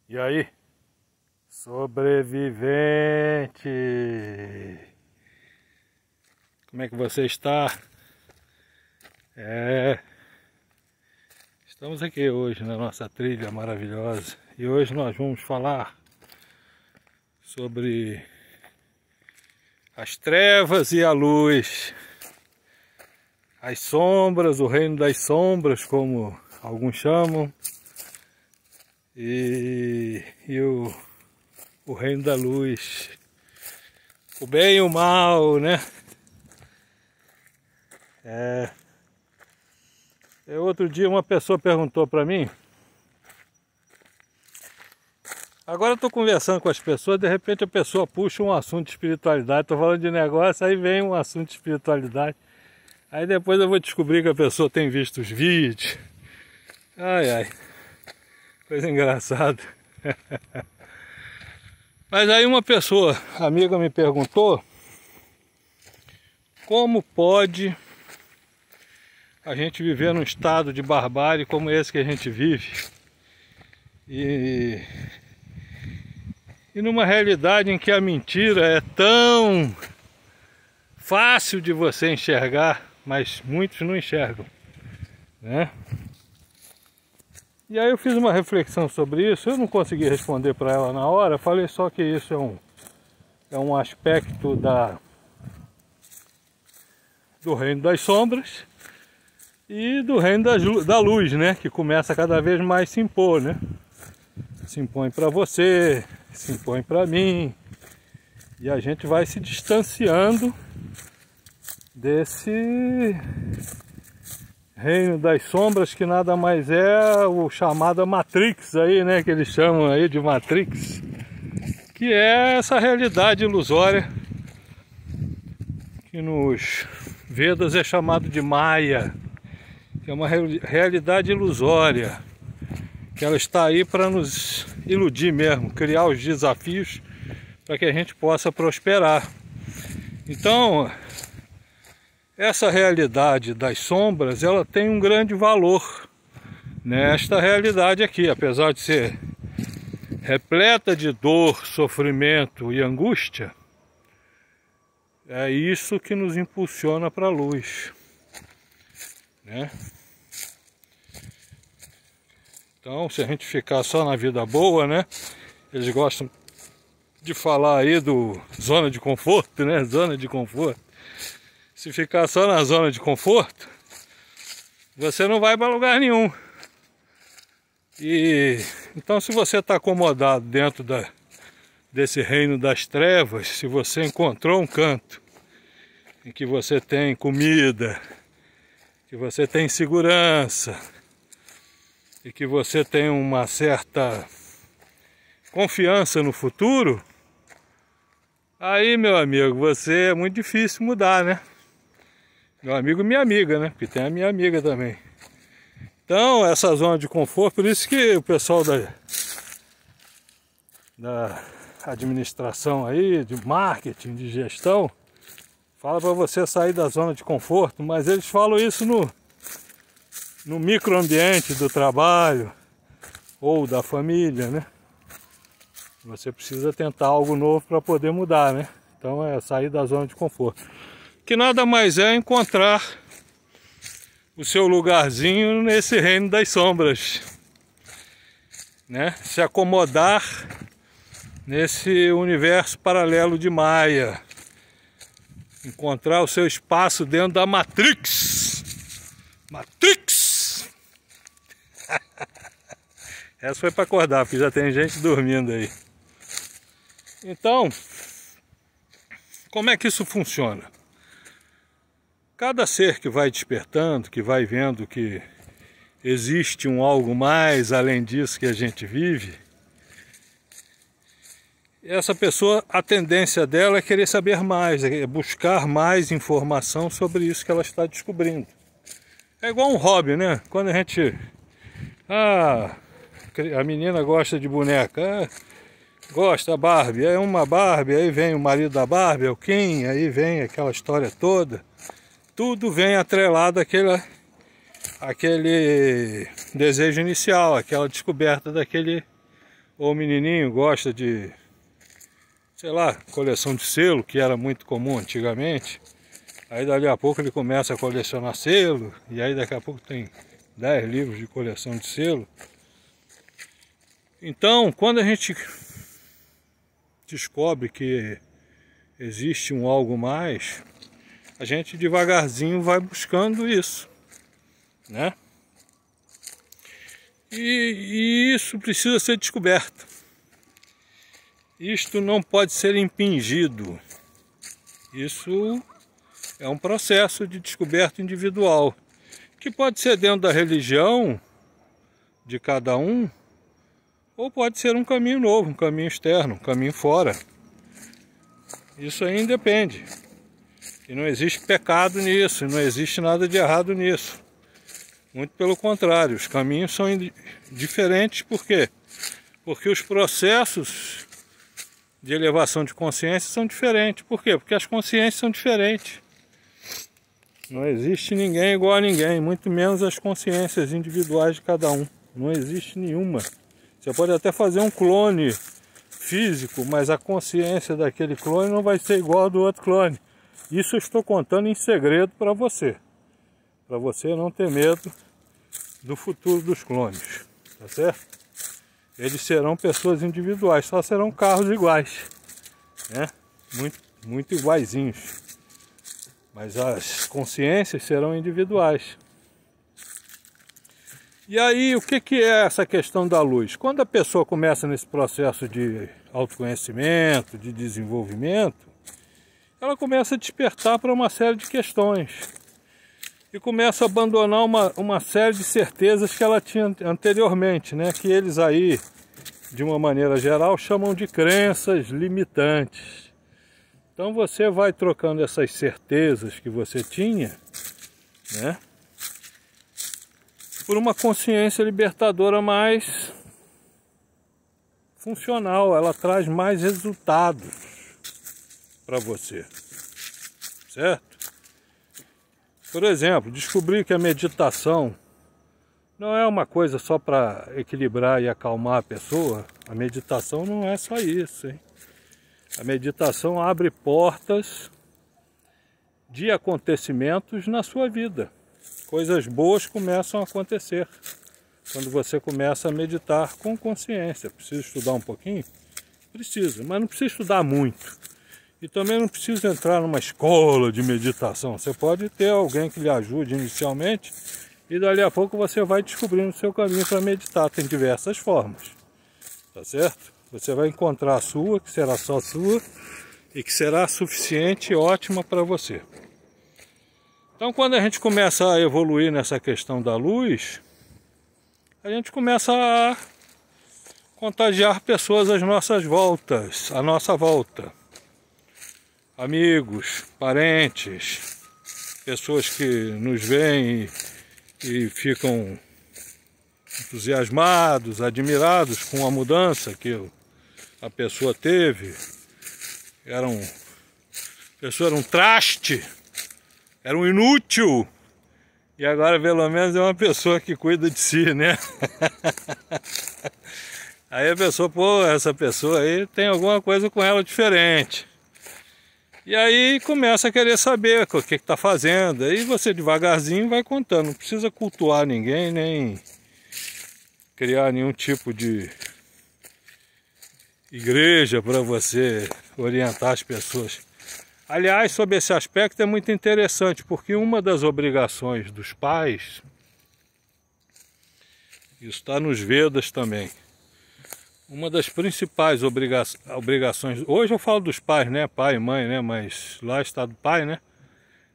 E aí, sobrevivente, como é que você está? Estamos aqui hoje na nossa trilha maravilhosa e hoje nós vamos falar sobre as trevas e a luz, as sombras, o reino das sombras, como alguns chamam, e o reino da luz, o bem e o mal, né? Outro dia uma pessoa perguntou para mim, agora eu estou conversando com as pessoas, de repente a pessoa puxa um assunto de espiritualidade, estou falando de negócio, aí vem um assunto de espiritualidade, aí depois eu vou descobrir que a pessoa tem visto os vídeos, ai, coisa engraçada. Mas aí uma pessoa, amiga, me perguntou como pode a gente viver num estado de barbárie como esse que a gente vive e numa realidade em que a mentira é tão fácil de você enxergar, mas muitos não enxergam, né? E aí eu fiz uma reflexão sobre isso, eu não consegui responder para ela na hora, falei só que isso é um aspecto do reino das sombras e do reino da luz, né? Que começa cada vez mais se impor, né? Se impõe para você, se impõe para mim, e a gente vai se distanciando desse reino das sombras, que nada mais é o chamado Matrix aí, né? Que eles chamam aí de Matrix, que é essa realidade ilusória que nos Vedas é chamado de Maya, que é uma realidade ilusória, que ela está aí para nos iludir mesmo, criar os desafios para que a gente possa prosperar. Então, essa realidade das sombras, ela tem um grande valor nesta realidade aqui, apesar de ser repleta de dor, sofrimento e angústia. É isso que nos impulsiona para a luz, né? Então, se a gente ficar só na vida boa, né? Eles gostam de falar aí do zona de conforto, né? Zona de conforto. Se ficar só na zona de conforto, você não vai para lugar nenhum. E então, se você está acomodado dentro desse reino das trevas, se você encontrou um canto em que você tem comida, que você tem segurança e que você tem uma certa confiança no futuro, aí, meu amigo, você é muito difícil mudar, né? Meu amigo e minha amiga, né? Porque tem a minha amiga também. Então, essa zona de conforto, por isso que o pessoal da administração aí, de marketing, de gestão, fala para você sair da zona de conforto, mas eles falam isso no microambiente do trabalho ou da família, né? Você precisa tentar algo novo para poder mudar, né? Então é sair da zona de conforto. Que nada mais é encontrar o seu lugarzinho nesse reino das sombras, né? Se acomodar nesse universo paralelo de Maya, encontrar o seu espaço dentro da Matrix. Matrix! Essa foi para acordar, porque já tem gente dormindo aí. Então, como é que isso funciona? Cada ser que vai despertando, que vai vendo que existe um algo mais além disso que a gente vive, essa pessoa, a tendência dela é querer saber mais, é buscar mais informação sobre isso que ela está descobrindo. É igual um hobby, né? Quando a gente... a menina gosta de boneca, gosta da Barbie, é uma Barbie, aí vem o marido da Barbie, é o Ken, aí vem aquela história toda. Tudo vem atrelado àquele desejo inicial, aquela descoberta daquele ou o menininho gosta de, sei lá, coleção de selo, que era muito comum antigamente. Aí dali a pouco ele começa a colecionar selo, e aí daqui a pouco tem 10 livros de coleção de selo. Então, quando a gente descobre que existe um algo mais, a gente devagarzinho vai buscando isso, né? E isso precisa ser descoberto. Isto não pode ser impingido. Isso é um processo de descoberta individual, que pode ser dentro da religião de cada um, ou pode ser um caminho novo, um caminho externo, um caminho fora. Isso aí independe. E não existe pecado nisso, não existe nada de errado nisso. Muito pelo contrário, os caminhos são diferentes. Por quê? Porque os processos de elevação de consciência são diferentes. Por quê? Porque as consciências são diferentes. Não existe ninguém igual a ninguém, muito menos as consciências individuais de cada um. Não existe nenhuma. Você pode até fazer um clone físico, mas a consciência daquele clone não vai ser igual a do outro clone. Isso eu estou contando em segredo para você não ter medo do futuro dos clones, tá certo? Eles serão pessoas individuais, só serão carros iguais, né? Muito iguaizinhos, mas as consciências serão individuais. E aí, o que é essa questão da luz? Quando a pessoa começa nesse processo de autoconhecimento, de desenvolvimento, ela começa a despertar para uma série de questões. E começa a abandonar uma série de certezas que ela tinha anteriormente, né? Que eles aí, de uma maneira geral, chamam de crenças limitantes. Então você vai trocando essas certezas que você tinha, né? Por uma consciência libertadora mais funcional. Ela traz mais resultados para você, certo? Por exemplo, descobrir que a meditação não é uma coisa só para equilibrar e acalmar a pessoa. A meditação não é só isso, hein? A meditação abre portas de acontecimentos na sua vida. Coisas boas começam a acontecer quando você começa a meditar com consciência. Precisa estudar um pouquinho? Precisa, mas não precisa estudar muito. E também não precisa entrar numa escola de meditação. Você pode ter alguém que lhe ajude inicialmente e dali a pouco você vai descobrindo o seu caminho para meditar. Tem diversas formas, tá certo? Você vai encontrar a sua, que será só sua e que será suficiente e ótima para você. Então, quando a gente começa a evoluir nessa questão da luz, a gente começa a contagiar pessoas às nossas voltas, à nossa volta. Amigos, parentes, pessoas que nos veem e ficam entusiasmados, admirados com a mudança que a pessoa teve. A pessoa era um traste, era um inútil, e agora pelo menos é uma pessoa que cuida de si, né? Aí a pessoa, pô, essa pessoa aí tem alguma coisa com ela diferente. E aí começa a querer saber o que está fazendo. Aí você devagarzinho vai contando. Não precisa cultuar ninguém, nem criar nenhum tipo de igreja para você orientar as pessoas. Aliás, sobre esse aspecto é muito interessante, porque uma das obrigações dos pais, isso está nos Vedas também, uma das principais obrigações, hoje eu falo dos pais, né, pai e mãe, né, mas lá está do pai, né,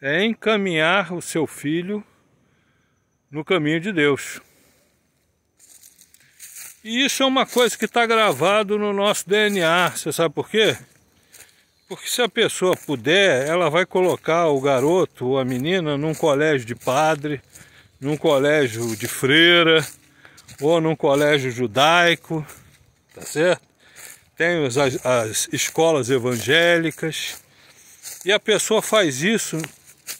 é encaminhar o seu filho no caminho de Deus. E isso é uma coisa que está gravado no nosso DNA, você sabe por quê? Porque se a pessoa puder, ela vai colocar o garoto ou a menina num colégio de padre, num colégio de freira, ou num colégio judaico, tá certo? Tem as escolas evangélicas, e a pessoa faz isso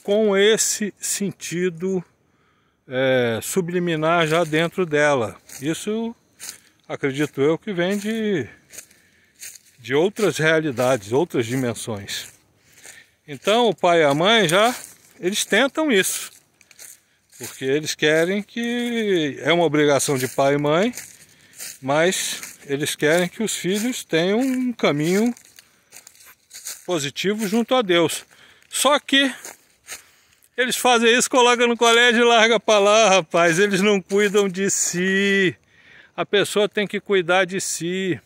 com esse sentido subliminar já dentro dela. Isso acredito eu que vem de outras realidades, outras dimensões. Então o pai e a mãe eles tentam isso, porque eles querem que, é uma obrigação de pai e mãe, mas eles querem que os filhos tenham um caminho positivo junto a Deus. Só que eles fazem isso, colocam no colégio e largam para lá, rapaz. Eles não cuidam de si. A pessoa tem que cuidar de si.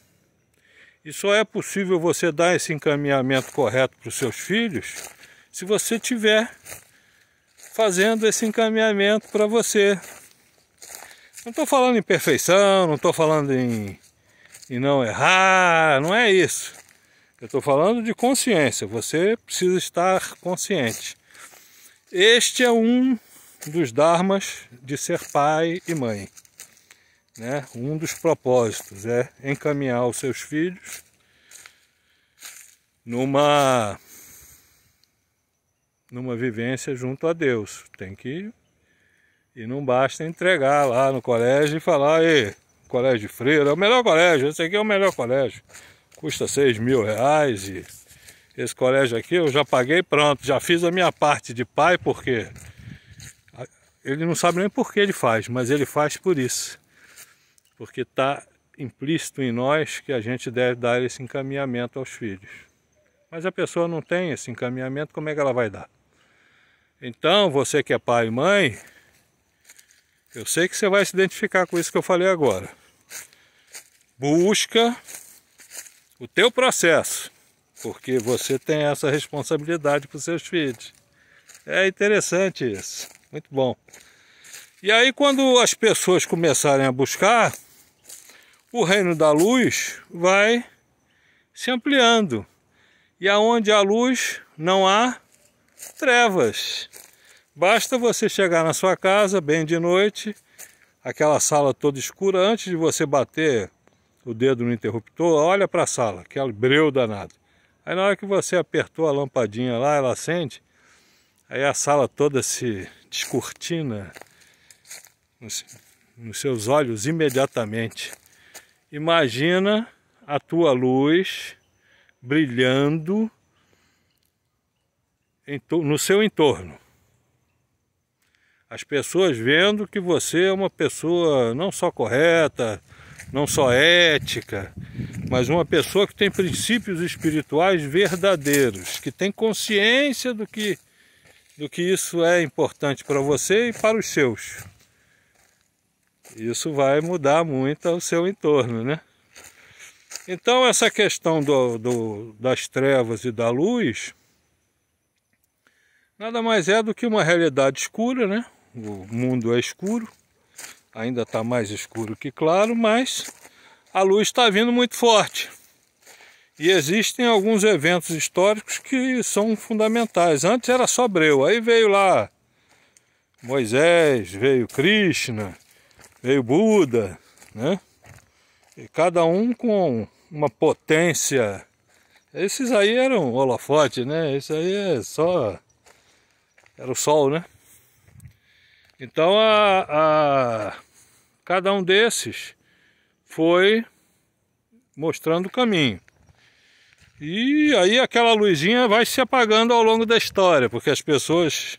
E só é possível você dar esse encaminhamento correto para os seus filhos se você estiver fazendo esse encaminhamento para você. Não estou falando em perfeição, não estou falando em não errar, não é isso. Eu estou falando de consciência, você precisa estar consciente. Este é um dos dharmas de ser pai e mãe, né? Um dos propósitos é encaminhar os seus filhos numa vivência junto a Deus. Tem que, e não basta entregar lá no colégio e falar: "Ei, colégio de freira, é o melhor colégio, esse aqui é o melhor colégio, custa R$6.000 e esse colégio aqui eu já paguei, pronto, já fiz a minha parte de pai", porque ele não sabe nem por que ele faz, mas ele faz por isso, porque está implícito em nós que a gente deve dar esse encaminhamento aos filhos. Mas a pessoa não tem esse encaminhamento, como é que ela vai dar? Então, você que é pai e mãe, eu sei que você vai se identificar com isso que eu falei agora. Busca o teu processo, porque você tem essa responsabilidade para os seus filhos. É interessante isso, muito bom. E aí, quando as pessoas começarem a buscar, o reino da luz vai se ampliando. E aonde há luz, não há trevas. Basta você chegar na sua casa bem de noite, aquela sala toda escura, antes de você bater o dedo no interruptor, olha para a sala, aquele breu danado. Aí na hora que você apertou a lampadinha lá, ela acende, aí a sala toda se descortina nos seus olhos imediatamente. Imagina a tua luz brilhando no seu entorno. As pessoas vendo que você é uma pessoa não só correta, não só ética, mas uma pessoa que tem princípios espirituais verdadeiros, que tem consciência do que isso é importante para você e para os seus. Isso vai mudar muito o seu entorno, né? Então essa questão das trevas e da luz nada mais é do que uma realidade escura, né? O mundo é escuro, ainda está mais escuro que claro, mas a luz está vindo muito forte. E existem alguns eventos históricos que são fundamentais. Antes era só breu, aí veio lá Moisés, veio Krishna, veio Buda, né? E cada um com uma potência. Esses aí eram holofote, né? Esse aí é só... era o sol, né? Então cada um desses foi mostrando o caminho. E aí aquela luzinha vai se apagando ao longo da história, porque as pessoas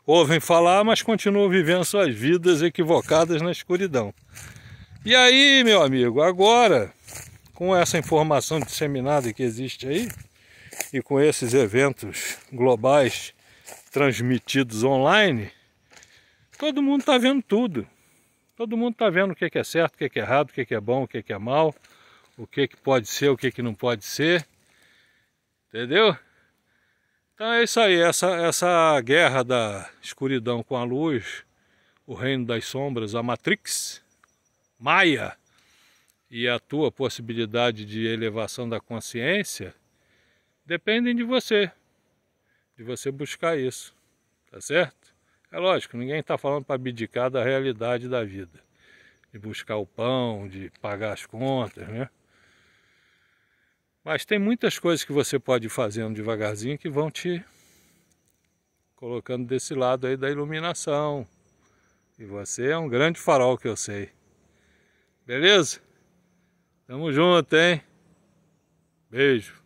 ouvem falar, mas continuam vivendo suas vidas equivocadas na escuridão. E aí, meu amigo, agora, com essa informação disseminada que existe aí, e com esses eventos globais transmitidos online, todo mundo está vendo tudo. Todo mundo está vendo o que é certo, o que é errado, o que é bom, o que é mal, o que pode ser, o que não pode ser. Entendeu? Então é isso aí, essa guerra da escuridão com a luz, o reino das sombras, a Matrix, Maia, e a tua possibilidade de elevação da consciência, dependem de você buscar isso, tá certo? É lógico, ninguém está falando para abdicar da realidade da vida, de buscar o pão, de pagar as contas, né? Mas tem muitas coisas que você pode ir fazendo devagarzinho que vão te colocando desse lado aí da iluminação. E você é um grande farol, que eu sei. Beleza? Tamo junto, hein? Beijo.